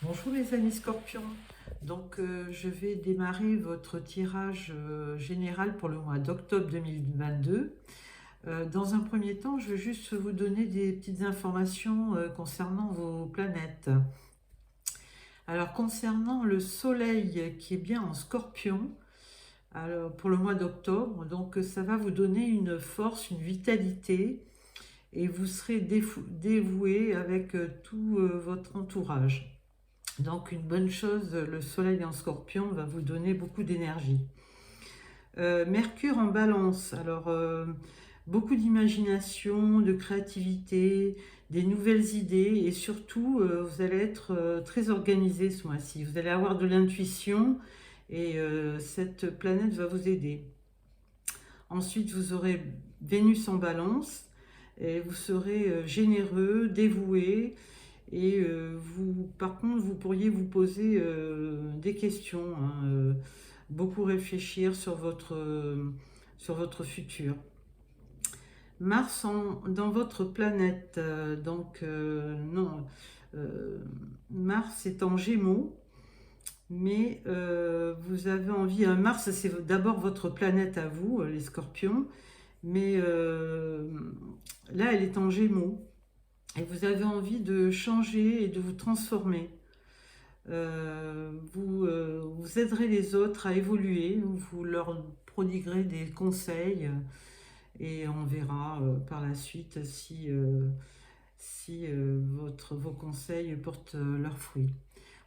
Bonjour les amis scorpions, je vais démarrer votre tirage général pour le mois d'octobre 2022. Dans un premier temps, je vais juste vous donner des petites informations concernant vos planètes. Alors concernant le soleil qui est bien en scorpion, alors, pour le mois d'octobre, ça va vous donner une force, une vitalité et vous serez dévoué avec tout votre entourage. Donc une bonne chose, le soleil en scorpion va vous donner beaucoup d'énergie. Mercure en balance, beaucoup d'imagination, de créativité, des nouvelles idées et surtout vous allez être très organisé ce mois-ci. Vous allez avoir de l'intuition et cette planète va vous aider. Ensuite vous aurez Vénus en balance et vous serez généreux, dévoué. Et par contre, vous pourriez vous poser des questions, beaucoup réfléchir sur votre futur. Mars dans votre planète, non, Mars est en Gémeaux, mais vous avez envie. Mars, c'est d'abord votre planète à vous, les Scorpions, mais là, elle est en Gémeaux. Et vous avez envie de changer et de vous transformer. Vous aiderez les autres à évoluer, vous leur prodiguerez des conseils et on verra par la suite si vos conseils portent leurs fruits.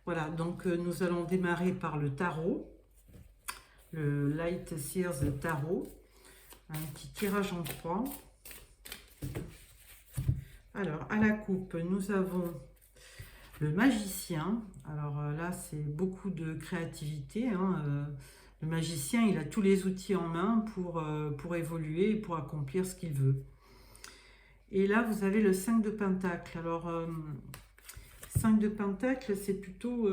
Voilà, nous allons démarrer par le tarot, le Light Seers Tarot, un petit tirage en croix. Alors, à la coupe, nous avons le magicien. Alors là, c'est beaucoup de créativité. Le magicien, il a tous les outils en main pour évoluer et pour accomplir ce qu'il veut. Et là, vous avez le 5 de Pentacle. Alors, 5 de Pentacle, c'est plutôt...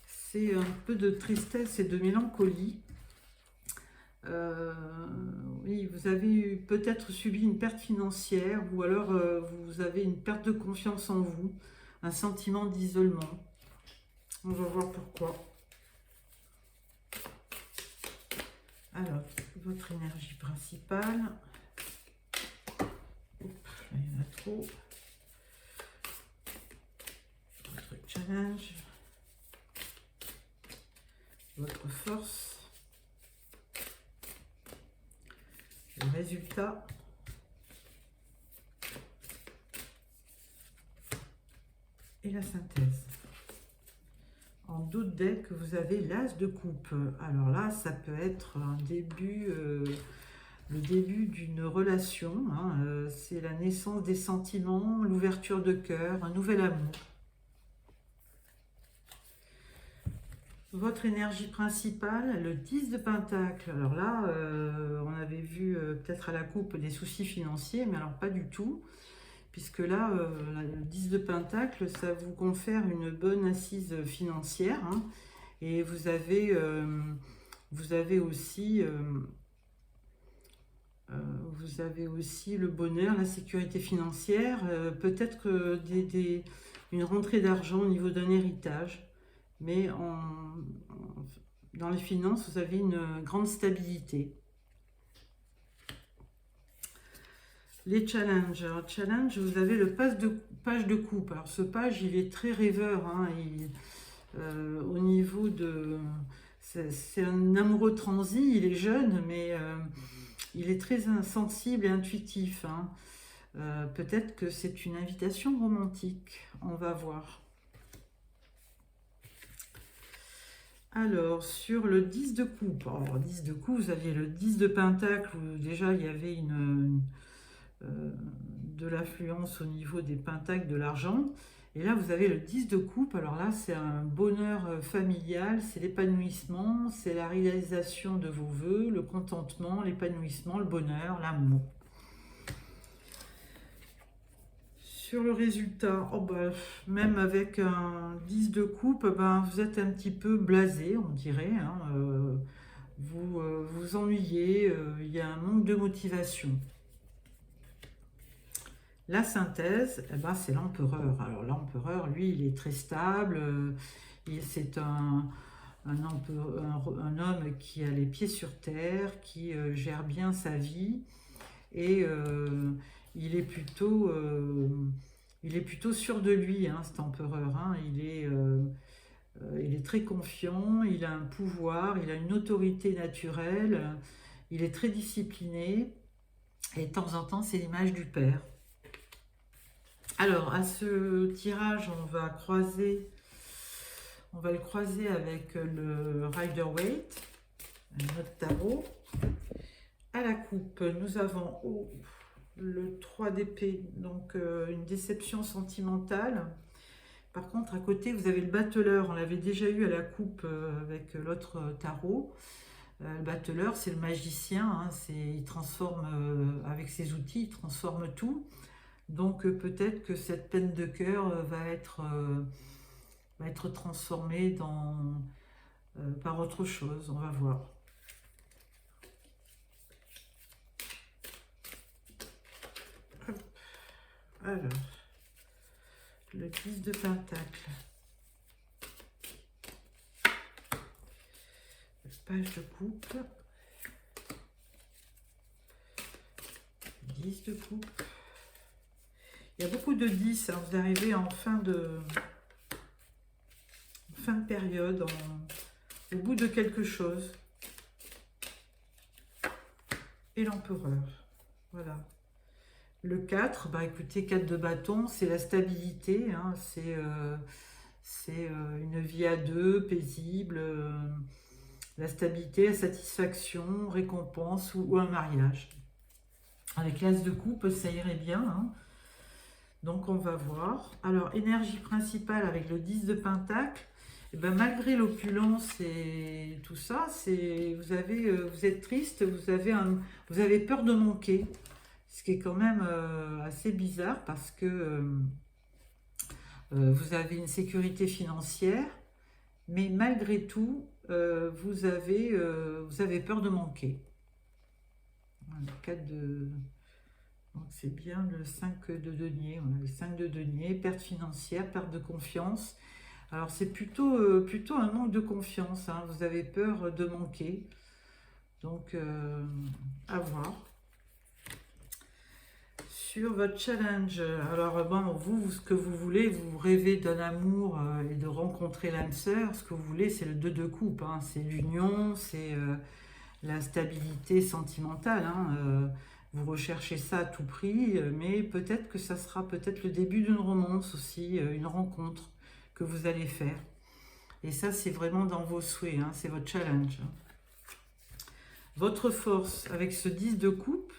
c'est un peu de tristesse et de mélancolie. Oui, vous avez peut-être subi une perte financière ou alors vous avez une perte de confiance en vous, un sentiment d'isolement. On va voir pourquoi. Alors, votre énergie principale. Oups, là, il y en a trop. Votre challenge. Votre force. Le résultat. Et la synthèse. En d'autres decks, vous avez l'as de coupe. Alors là, ça peut être un début, le début d'une relation. C'est la naissance des sentiments, l'ouverture de cœur, un nouvel amour. Votre énergie principale, le 10 de Pentacle. Alors là, on avait vu peut-être à la coupe des soucis financiers, mais alors pas du tout. Puisque là, le 10 de Pentacle, ça vous confère une bonne assise financière. Et vous avez aussi le bonheur, la sécurité financière, peut-être une rentrée d'argent au niveau d'un héritage. Mais dans les finances, vous avez une grande stabilité. Les challenges. Alors, challenge, vous avez le page de coupe. Alors, ce page, il est très rêveur. Au niveau de... C'est un amoureux transi, il est jeune, mais il est très insensible et intuitif. Peut-être que c'est une invitation romantique. On va voir. Alors, sur le 10 de coupe. Alors, 10 de coupe, vous aviez le 10 de pentacle, où déjà il y avait de l'affluence au niveau des pentacles, de l'argent. Et là, vous avez le 10 de coupe. Alors là, c'est un bonheur familial, c'est l'épanouissement, c'est la réalisation de vos vœux, le contentement, l'épanouissement, le bonheur, l'amour. Sur le résultat, même avec un 10 de coupe, vous êtes un petit peu blasé, on dirait. Vous vous ennuyez, il y a un manque de motivation. La synthèse, eh ben, c'est l'empereur. Alors l'empereur, lui, il est très stable. C'est un homme qui a les pieds sur terre, qui gère bien sa vie. Et il est plutôt, il est plutôt sûr de lui, hein, cet empereur. Hein. Il est très confiant, il a un pouvoir, il a une autorité naturelle, il est très discipliné. Et de temps en temps, c'est l'image du père. Alors, à ce tirage, on va le croiser avec le Rider-Waite, notre tarot. À la coupe, nous avons le 3 d'épée, donc une déception sentimentale. Par contre, à côté, vous avez le battleur. On l'avait déjà eu à la coupe avec l'autre tarot. Le battleur, c'est le magicien. Hein, il transforme, avec ses outils, il transforme tout. Donc peut-être que cette peine de cœur va être transformée par autre chose. On va voir. Alors, le 10 de Pentacle. Page de coupe. 10 de coupe. Il y a beaucoup de 10. Hein. Vous arrivez en fin de période, au bout de quelque chose. Et l'empereur. Voilà. Le 4, bah écoutez, 4 de bâton, c'est la stabilité. Hein. C'est une vie à deux, paisible. La stabilité, la satisfaction, récompense ou un mariage. Avec l'as de coupe, ça irait bien. Hein. Donc on va voir. Alors, énergie principale avec le 10 de pentacle. Et ben, malgré l'opulence et tout ça, vous êtes triste, vous avez peur de manquer. Ce qui est quand même assez bizarre parce que vous avez une sécurité financière, mais malgré tout, vous avez peur de manquer. Le 4 de... Donc c'est bien le 5 de denier. Le 5 de denier, perte financière, perte de confiance. Alors c'est plutôt un manque de confiance. Hein. Vous avez peur de manquer. Donc à voir. Sur votre challenge, alors bon, vous, ce que vous voulez, vous rêvez d'un amour et de rencontrer l'âme sœur. Ce que vous voulez, c'est le 2 de coupe. Hein. C'est l'union, c'est la stabilité sentimentale. Hein. Vous recherchez ça à tout prix, mais peut-être que ça sera peut-être le début d'une romance aussi, une rencontre que vous allez faire. Et ça, c'est vraiment dans vos souhaits, hein, c'est votre challenge. Votre force, avec ce 10 de coupe,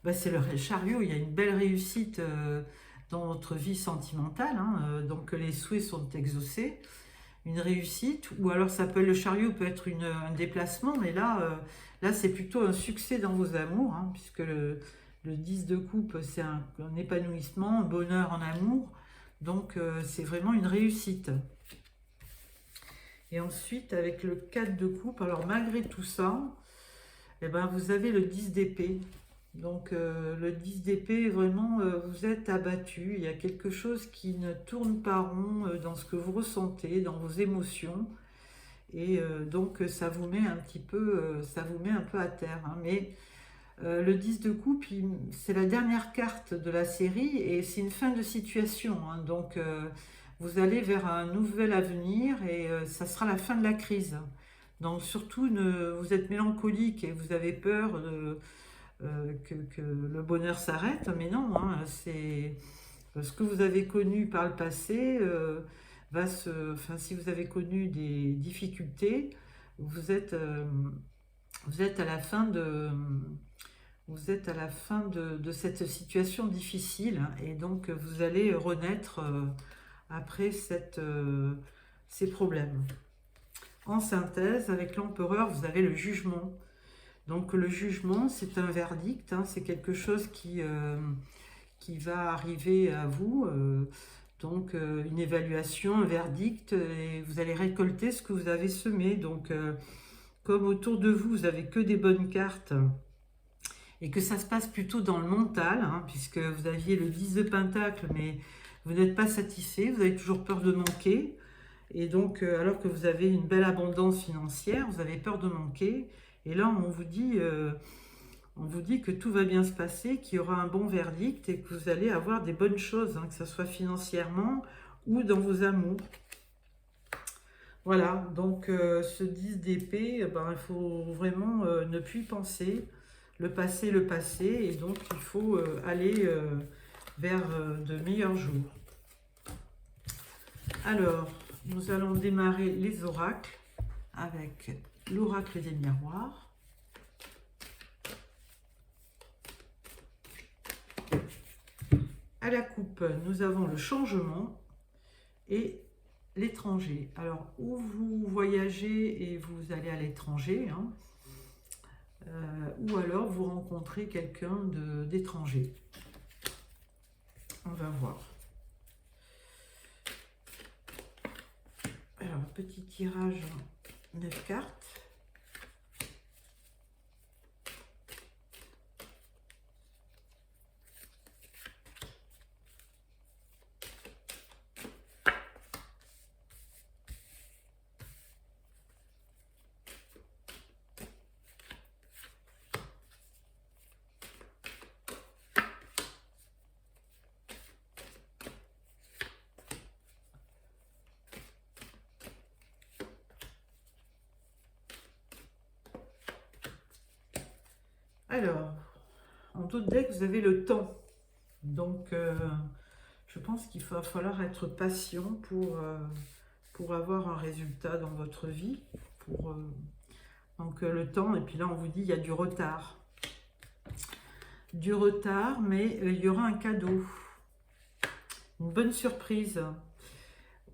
bah, c'est le chariot, il y a une belle réussite dans votre vie sentimentale, hein, donc les souhaits sont exaucés, une réussite, ou alors le chariot peut être un déplacement, mais là, c'est plutôt un succès dans vos amours, hein, puisque le 10 de coupe, c'est un épanouissement, un bonheur en amour, donc c'est vraiment une réussite. Et ensuite, avec le 4 de coupe, alors malgré tout ça, eh ben, vous avez le 10 d'épée. Donc le 10 d'épée, vraiment, vous êtes abattu. Il y a quelque chose qui ne tourne pas rond dans ce que vous ressentez, dans vos émotions. Et donc ça vous met un peu à terre. Hein. Mais le 10 de coupe, c'est la dernière carte de la série et c'est une fin de situation. Hein. Donc vous allez vers un nouvel avenir et ça sera la fin de la crise. Donc surtout, vous êtes mélancolique et vous avez peur que le bonheur s'arrête, mais non, hein, c'est ce que vous avez connu par le passé si vous avez connu des difficultés, vous êtes à la fin de cette situation difficile, hein, et donc vous allez renaître après ces problèmes. En synthèse, avec l'empereur, vous avez le jugement. Donc le jugement, c'est un verdict, hein, c'est quelque chose qui va arriver à vous. Donc une évaluation, un verdict, et vous allez récolter ce que vous avez semé. Donc comme autour de vous, vous n'avez que des bonnes cartes, et que ça se passe plutôt dans le mental, hein, puisque vous aviez le 10 de Pentacle, mais vous n'êtes pas satisfait, vous avez toujours peur de manquer. Et donc, alors que vous avez une belle abondance financière, vous avez peur de manquer. Et là, on vous dit que tout va bien se passer, qu'il y aura un bon verdict et que vous allez avoir des bonnes choses, hein, que ce soit financièrement ou dans vos amours. Voilà, donc ce 10 d'épée, il faut vraiment ne plus y penser. Le passé, et donc il faut aller vers de meilleurs jours. Alors, nous allons démarrer les oracles avec l'oracle des miroirs. À la coupe, nous avons le changement et l'étranger. Alors, où vous voyagez et vous allez à l'étranger, hein, ou alors vous rencontrez quelqu'un d'étranger. On va voir. Alors, petit tirage 9 cartes. Alors, en tout deck, vous avez le temps. Donc, je pense qu'il va falloir être patient pour avoir un résultat dans votre vie. Donc, le temps, et puis là, on vous dit il y a du retard. Du retard, mais il y aura un cadeau. Une bonne surprise.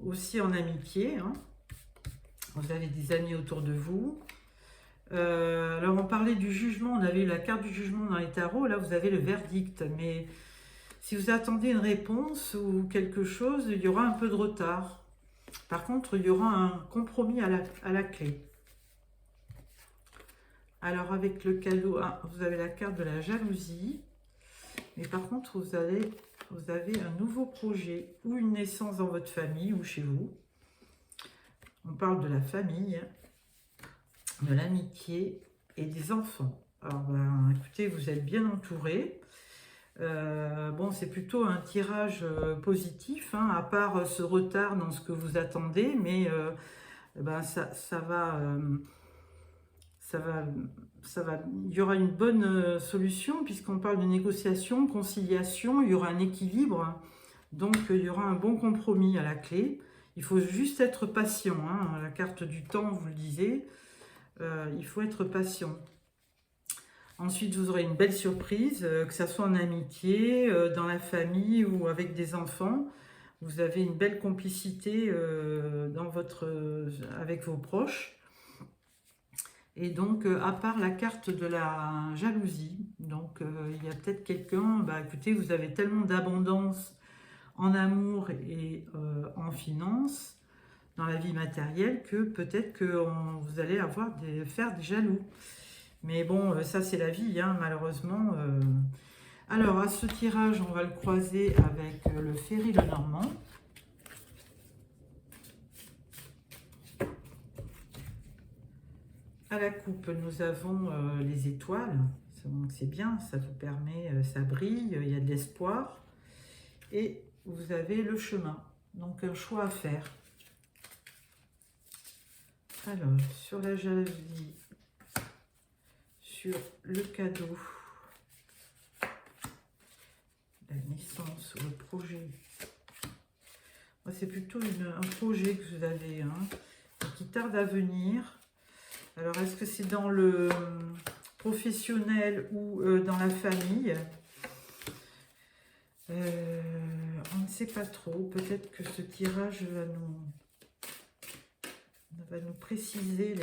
Aussi en amitié. Hein. Vous avez des amis autour de vous. Alors on parlait du jugement, on avait eu la carte du jugement dans les tarots, là vous avez le verdict, mais si vous attendez une réponse ou quelque chose, il y aura un peu de retard. Par contre, il y aura un compromis à la clé. Alors avec le cadeau, vous avez la carte de la jalousie, mais par contre vous avez un nouveau projet ou une naissance dans votre famille ou chez vous. On parle de la famille, de l'amitié et des enfants. Alors, écoutez, vous êtes bien entouré. Bon, c'est plutôt un tirage positif, hein, à part ce retard dans ce que vous attendez, mais ça va, il y aura une bonne solution puisqu'on parle de négociation, conciliation, il y aura un équilibre, donc il y aura un bon compromis à la clé. Il faut juste être patient, hein, la carte du temps, vous le disiez. Il faut être patient. Ensuite, vous aurez une belle surprise, que ce soit en amitié, dans la famille ou avec des enfants. Vous avez une belle complicité avec vos proches. Et donc, à part la carte de la jalousie, donc il y a peut-être quelqu'un, écoutez, vous avez tellement d'abondance en amour et en finance, dans la vie matérielle, que peut-être que vous allez faire des jaloux. Mais bon, ça c'est la vie, hein, malheureusement. Alors, à ce tirage, on va le croiser avec le Ferry Lenormand. À la coupe, nous avons les étoiles. Donc c'est bien, ça vous permet, ça brille, il y a de l'espoir. Et vous avez le chemin. Donc un choix à faire. Alors, sur la jalousie, sur le cadeau, la naissance ou le projet. C'est plutôt un projet que vous avez, hein, qui tarde à venir. Alors, est-ce que c'est dans le professionnel ou dans la famille? On ne sait pas trop. Peut-être que ce tirage va nous préciser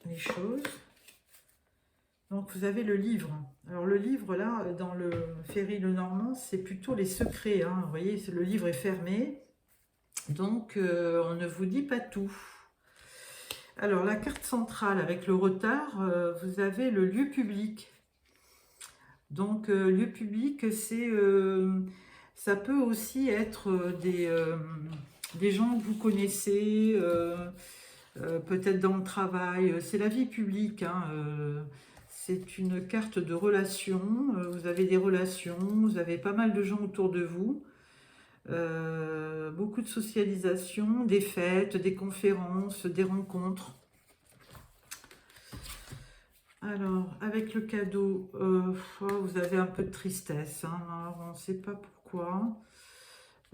les choses. Donc, vous avez le livre. Alors, le livre, là, dans le Ferry Lenormand, c'est plutôt les secrets. Hein. Vous voyez, le livre est fermé. Donc, on ne vous dit pas tout. Alors, la carte centrale, avec le retard, vous avez le lieu public. Donc, lieu public, ça peut aussi être des gens que vous connaissez, peut-être dans le travail. C'est la vie publique, hein, c'est une carte de relations. Vous avez des relations, vous avez pas mal de gens autour de vous. Beaucoup de socialisation, des fêtes, des conférences, des rencontres. Alors, avec le cadeau, vous avez un peu de tristesse, hein. Alors, on ne sait pas pourquoi.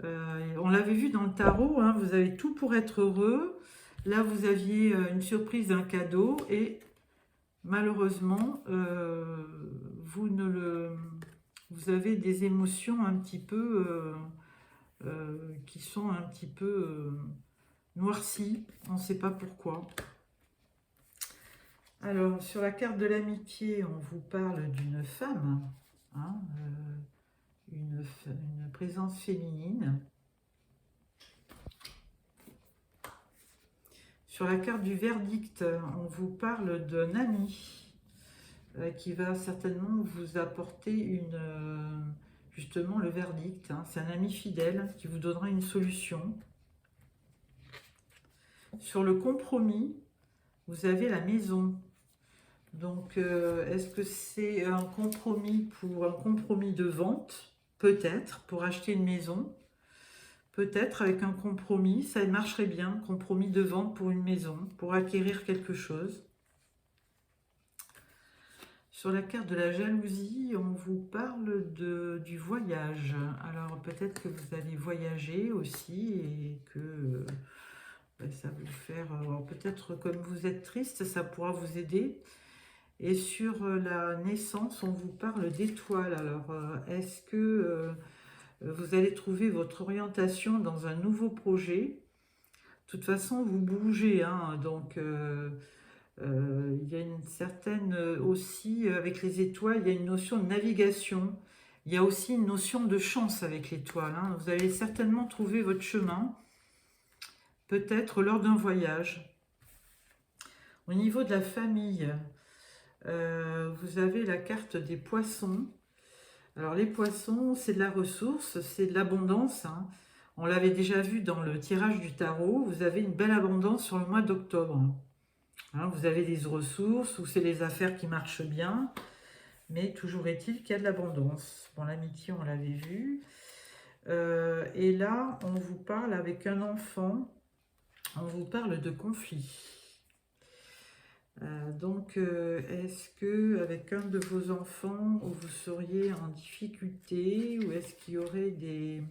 On l'avait vu dans le tarot, hein, vous avez tout pour être heureux. Là, vous aviez une surprise d'un cadeau et malheureusement, vous avez des émotions un petit peu qui sont un petit peu noircies. On ne sait pas pourquoi. Alors, sur la carte de l'amitié, on vous parle d'une femme, hein, une présence féminine. Sur la carte du verdict, on vous parle d'un ami qui va certainement vous apporter justement le verdict, hein. C'est un ami fidèle qui vous donnera une solution. Sur le compromis, vous avez la maison. Donc, est-ce que c'est un compromis pour un compromis de vente? Peut-être, pour acheter une maison. Peut-être avec un compromis, ça marcherait bien, compromis de vente pour une maison, pour acquérir quelque chose. Sur la carte de la jalousie, on vous parle du voyage. Alors, peut-être que vous allez voyager aussi et que ça va vous faire... peut-être comme vous êtes triste, ça pourra vous aider. Et sur la naissance, on vous parle d'étoiles. Alors, est-ce que vous allez trouver votre orientation dans un nouveau projet? De toute façon, vous bougez, hein, donc il y a une certaine aussi, avec les étoiles, il y a une notion de navigation. Il y a aussi une notion de chance avec l'étoile, hein. Vous allez certainement trouver votre chemin, peut-être lors d'un voyage. Au niveau de la famille, vous avez la carte des poissons. Alors les poissons, c'est de la ressource, c'est de l'abondance, hein. On l'avait déjà vu dans le tirage du tarot, vous avez une belle abondance sur le mois d'octobre. Hein, vous avez des ressources, ou c'est les affaires qui marchent bien, mais toujours est-il qu'il y a de l'abondance. Bon, l'amitié, on l'avait vu. Et là, on vous parle avec un enfant, on vous parle de conflit. Donc, est-ce que avec un de vos enfants, vous seriez en difficulté ou est-ce qu'il y aurait des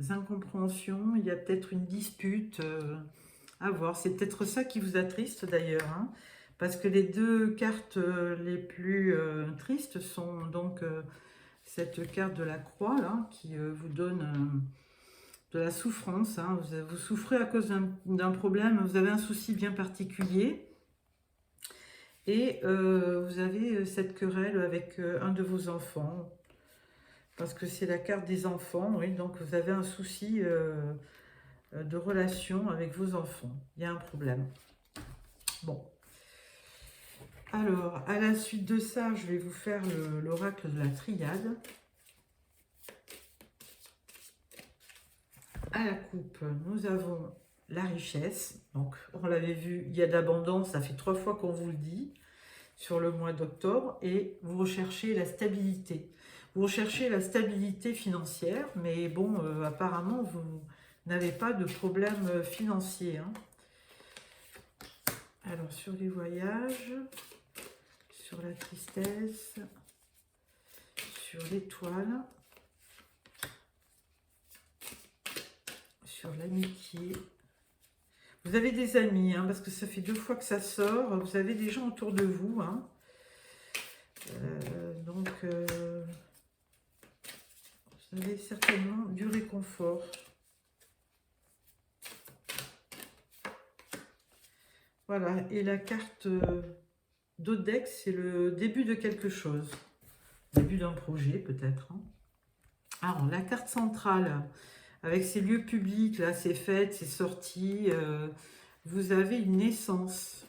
incompréhensions? Il y a peut-être une dispute à voir. C'est peut-être ça qui vous attriste d'ailleurs, hein, parce que les deux cartes les plus tristes sont donc cette carte de la croix là, qui vous donne de la souffrance, hein. Vous souffrez à cause d'un problème, vous avez un souci bien particulier. Et vous avez cette querelle avec un de vos enfants, parce que c'est la carte des enfants, oui, donc vous avez un souci de relation avec vos enfants. Il y a un problème. Bon. Alors, à la suite de ça, je vais vous faire l'oracle de la triade. À la coupe, nous avons la richesse. Donc, on l'avait vu, il y a de l'abondance, ça fait 3 fois qu'on vous le dit sur le mois d'octobre, et vous recherchez la stabilité. Vous recherchez la stabilité financière, mais bon, apparemment, vous n'avez pas de problème financier, hein. Alors, sur les voyages, sur la tristesse, sur l'étoile, sur l'amitié. Vous avez des amis, hein, parce que ça fait 2 fois que ça sort. Vous avez des gens autour de vous, hein. Donc, vous avez certainement du réconfort. Voilà, et la carte d'Odex, c'est le début de quelque chose. Début d'un projet, peut-être, hein. Alors, la carte centrale, avec ces lieux publics, là, ces fêtes, ces sorties, vous avez une naissance.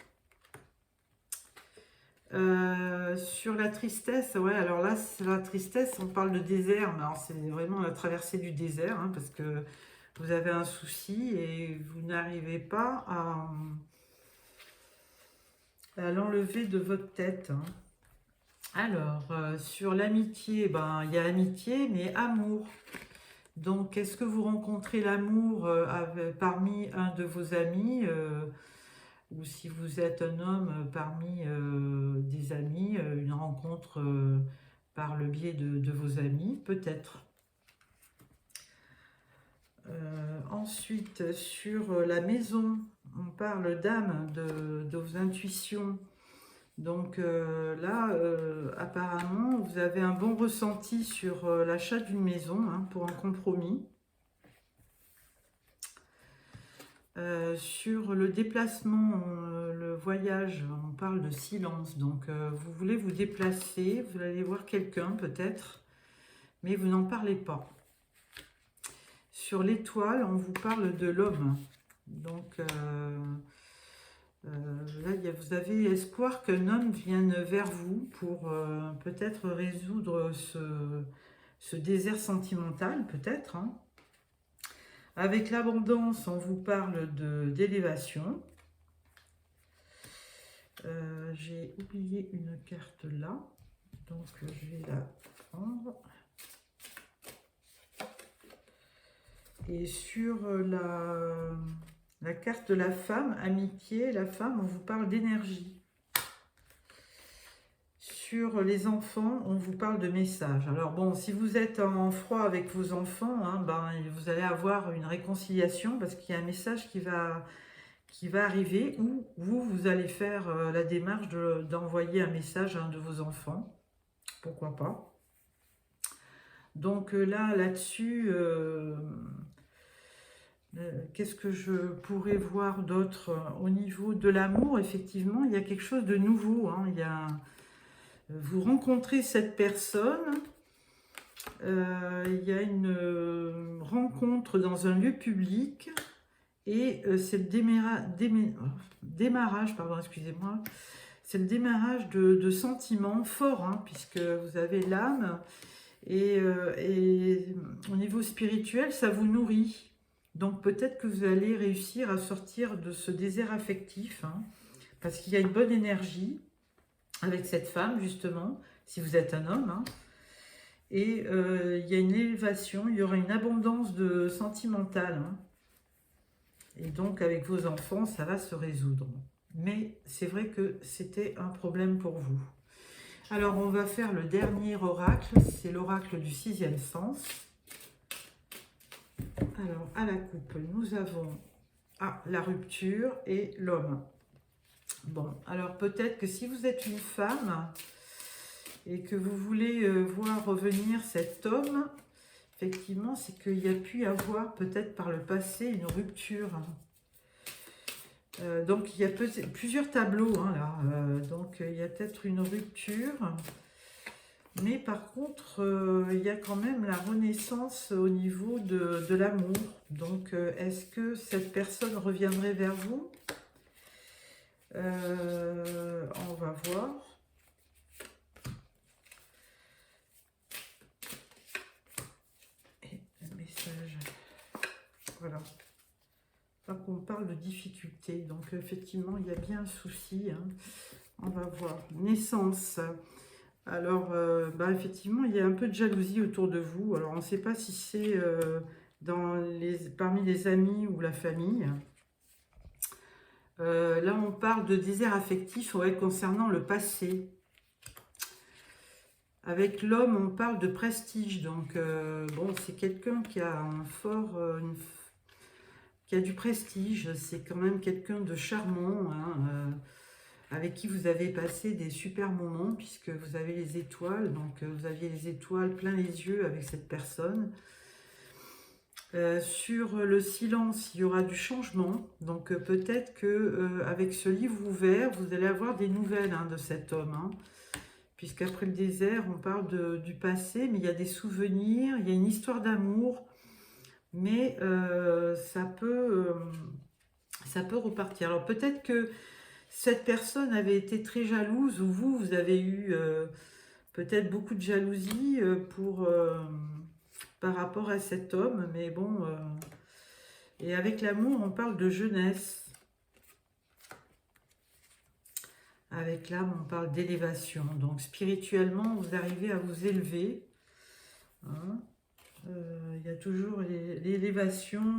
Sur la tristesse, ouais, alors là, c'est la tristesse, on parle de désert, mais alors c'est vraiment la traversée du désert, hein, parce que vous avez un souci et vous n'arrivez pas à l'enlever de votre tête, hein. Alors, sur l'amitié, ben, il y a amitié, mais amour. Donc, est-ce que vous rencontrez l'amour parmi un de vos amis ou si vous êtes un homme parmi des amis, une rencontre par le biais de vos amis, peut-être. Ensuite, sur la maison, on parle d'âme, de vos intuitions. Donc là, apparemment, vous avez un bon ressenti sur l'achat d'une maison, hein, pour un compromis. Sur le déplacement, le voyage, on parle de silence. Donc vous voulez vous déplacer, vous allez voir quelqu'un peut-être, mais vous n'en parlez pas. Sur l'étoile, on vous parle de l'homme. Donc là, vous avez espoir qu'un homme vienne vers vous pour peut-être résoudre ce désert sentimental, peut-être, hein. Avec l'abondance, on vous parle d'élévation. J'ai oublié une carte là, donc je vais la prendre. Et sur la carte de la femme, amitié, la femme, on vous parle d'énergie. Sur les enfants, on vous parle de messages. Alors bon, si vous êtes en froid avec vos enfants, hein, ben, vous allez avoir une réconciliation parce qu'il y a un message qui va arriver ou vous allez faire la démarche d'envoyer un message à un de vos enfants. Pourquoi pas. Donc là-dessus, qu'est-ce que je pourrais voir d'autre au niveau de l'amour? Effectivement, il y a quelque chose de nouveau, hein. Vous rencontrez cette personne, il y a une rencontre dans un lieu public et c'est le démarrage, pardon, excusez-moi, c'est le démarrage de sentiments forts, hein, puisque vous avez l'âme et au niveau spirituel, ça vous nourrit. Donc peut-être que vous allez réussir à sortir de ce désert affectif, hein, parce qu'il y a une bonne énergie avec cette femme, justement, si vous êtes un homme, hein. Et il y a une élévation, il y aura une abondance de sentimental, hein. Et donc, avec vos enfants, ça va se résoudre. Mais c'est vrai que c'était un problème pour vous. Alors, on va faire le dernier oracle, c'est l'oracle du 6e sens. Alors, à la coupe, nous avons la rupture et l'homme. Bon, alors peut-être que si vous êtes une femme et que vous voulez voir revenir cet homme, effectivement, c'est qu'il y a pu y avoir peut-être par le passé une rupture. Donc il y a plusieurs tableaux, hein, là. Donc il y a peut-être une rupture. Mais par contre, il y a quand même la renaissance au niveau de l'amour. Donc est-ce que cette personne reviendrait vers vous? On va voir. Et le message. Voilà. Donc on parle de difficulté. Donc effectivement, il y a bien un souci, hein. On va voir. Naissance. Alors, effectivement, il y a un peu de jalousie autour de vous. Alors, on ne sait pas si c'est parmi les amis ou la famille. Là, on parle de désert affectif, ouais, concernant le passé. Avec l'homme, on parle de prestige. Donc, bon, c'est quelqu'un qui a un fort, qui a du prestige. C'est quand même quelqu'un de charmant, hein, avec qui vous avez passé des super moments, puisque vous avez les étoiles. Donc, vous aviez les étoiles plein les yeux avec cette personne. Sur le silence, il y aura du changement. Donc peut-être que avec ce livre ouvert, vous allez avoir des nouvelles, hein, de cet homme, hein. Puisqu'après le désert, on parle du passé, mais il y a des souvenirs, il y a une histoire d'amour, mais ça peut repartir. Alors peut-être que cette personne avait été très jalouse, ou vous avez eu peut-être beaucoup de jalousie par rapport à cet homme, mais bon, et avec l'amour, on parle de jeunesse. Avec l'âme, on parle d'élévation. Donc, spirituellement, vous arrivez à vous élever. Hein. Il y a toujours l'élévation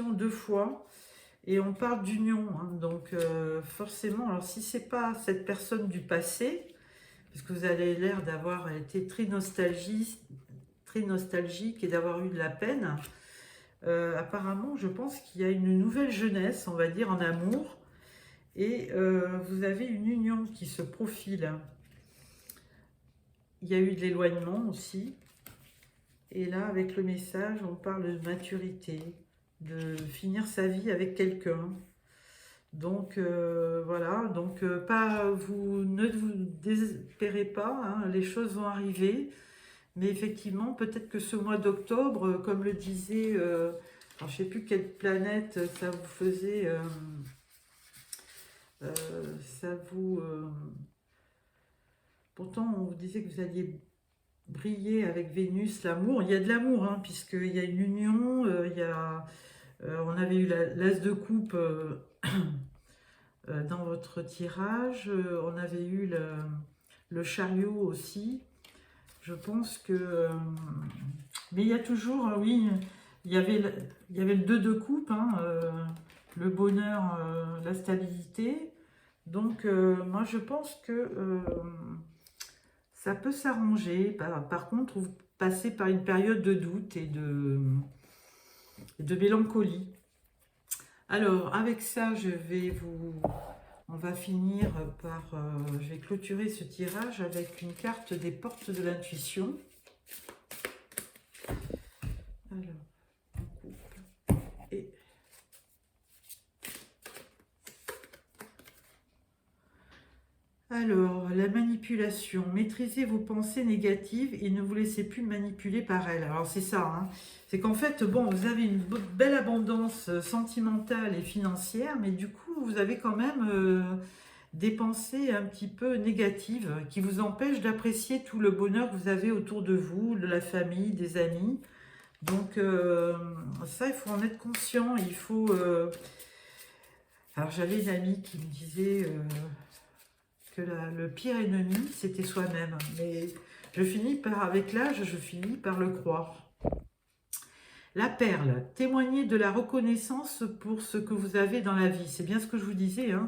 2 fois. Et on parle d'union. Hein. Donc, forcément, alors si c'est pas cette personne du passé, parce que vous avez l'air d'avoir été très nostalgique et d'avoir eu de la peine, apparemment, je pense qu'il y a une nouvelle jeunesse, on va dire, en amour. Et vous avez une union qui se profile. Il y a eu de l'éloignement aussi. Et là, avec le message, on parle de maturité, de finir sa vie avec quelqu'un. Donc, voilà. Donc, ne vous désespérez pas, hein, les choses vont arriver. Mais effectivement, peut-être que ce mois d'octobre, comme le disait, alors je ne sais plus quelle planète ça vous faisait... pourtant, on vous disait que vous alliez briller avec Vénus, l'amour. Il y a de l'amour, hein, puisqu'il y a une union. On avait eu l'as de coupe dans votre tirage. On avait eu le chariot aussi. Je pense que... mais il y a toujours, oui, il y avait le 2 de coupe, hein, le bonheur, la stabilité. Donc, moi, je pense que ça peut s'arranger. Par contre, vous passez par une période de doute et de mélancolie. Alors, avec ça, on va finir par... je vais clôturer ce tirage avec une carte des portes de l'intuition. Alors, on coupe. Et... alors, la manipulation. Maîtrisez vos pensées négatives et ne vous laissez plus manipuler par elles. Alors, c'est ça, hein. C'est qu'en fait, bon, vous avez une belle abondance sentimentale et financière, mais du coup, vous avez quand même des pensées un petit peu négatives qui vous empêchent d'apprécier tout le bonheur que vous avez autour de vous, de la famille, des amis. Donc, ça, il faut en être conscient. Il faut... Alors, j'avais une amie qui me disait... que le pire ennemi, c'était soi-même. Mais avec l'âge, je finis par le croire. La perle, témoignez de la reconnaissance pour ce que vous avez dans la vie. C'est bien ce que je vous disais, hein.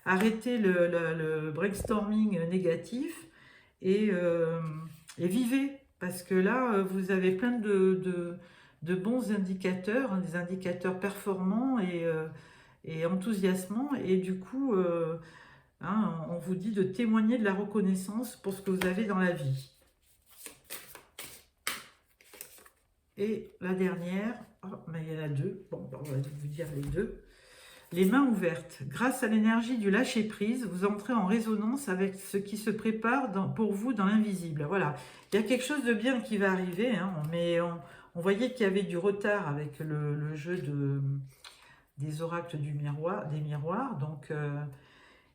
Arrêtez le brainstorming négatif et vivez. Parce que là, vous avez plein de bons indicateurs, hein, des indicateurs performants et enthousiasmants. Et du coup... hein, on vous dit de témoigner de la reconnaissance pour ce que vous avez dans la vie. Et la dernière, oh, mais il y en a 2, bon, on va vous dire les 2. Les mains ouvertes. Grâce à l'énergie du lâcher-prise, vous entrez en résonance avec ce qui se prépare pour vous dans l'invisible. Voilà, il y a quelque chose de bien qui va arriver, hein, mais on voyait qu'il y avait du retard avec le jeu des oracles des miroirs, donc...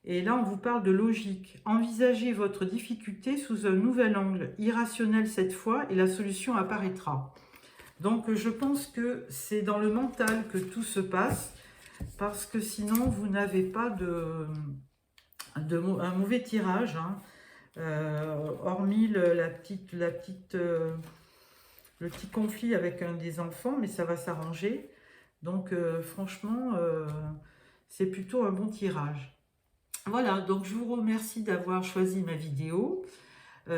et là, on vous parle de logique. Envisagez votre difficulté sous un nouvel angle, irrationnel cette fois, et la solution apparaîtra. Donc, je pense que c'est dans le mental que tout se passe, parce que sinon, vous n'avez pas un mauvais tirage, hein. Hormis le petit conflit avec un des enfants, mais ça va s'arranger. Donc, franchement, c'est plutôt un bon tirage. Voilà, donc je vous remercie d'avoir choisi ma vidéo.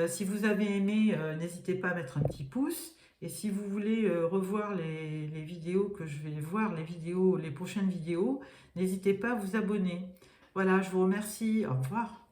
Si vous avez aimé, n'hésitez pas à mettre un petit pouce. Et si vous voulez revoir les vidéos que je vais voir, les prochaines vidéos, n'hésitez pas à vous abonner. Voilà, je vous remercie. Au revoir.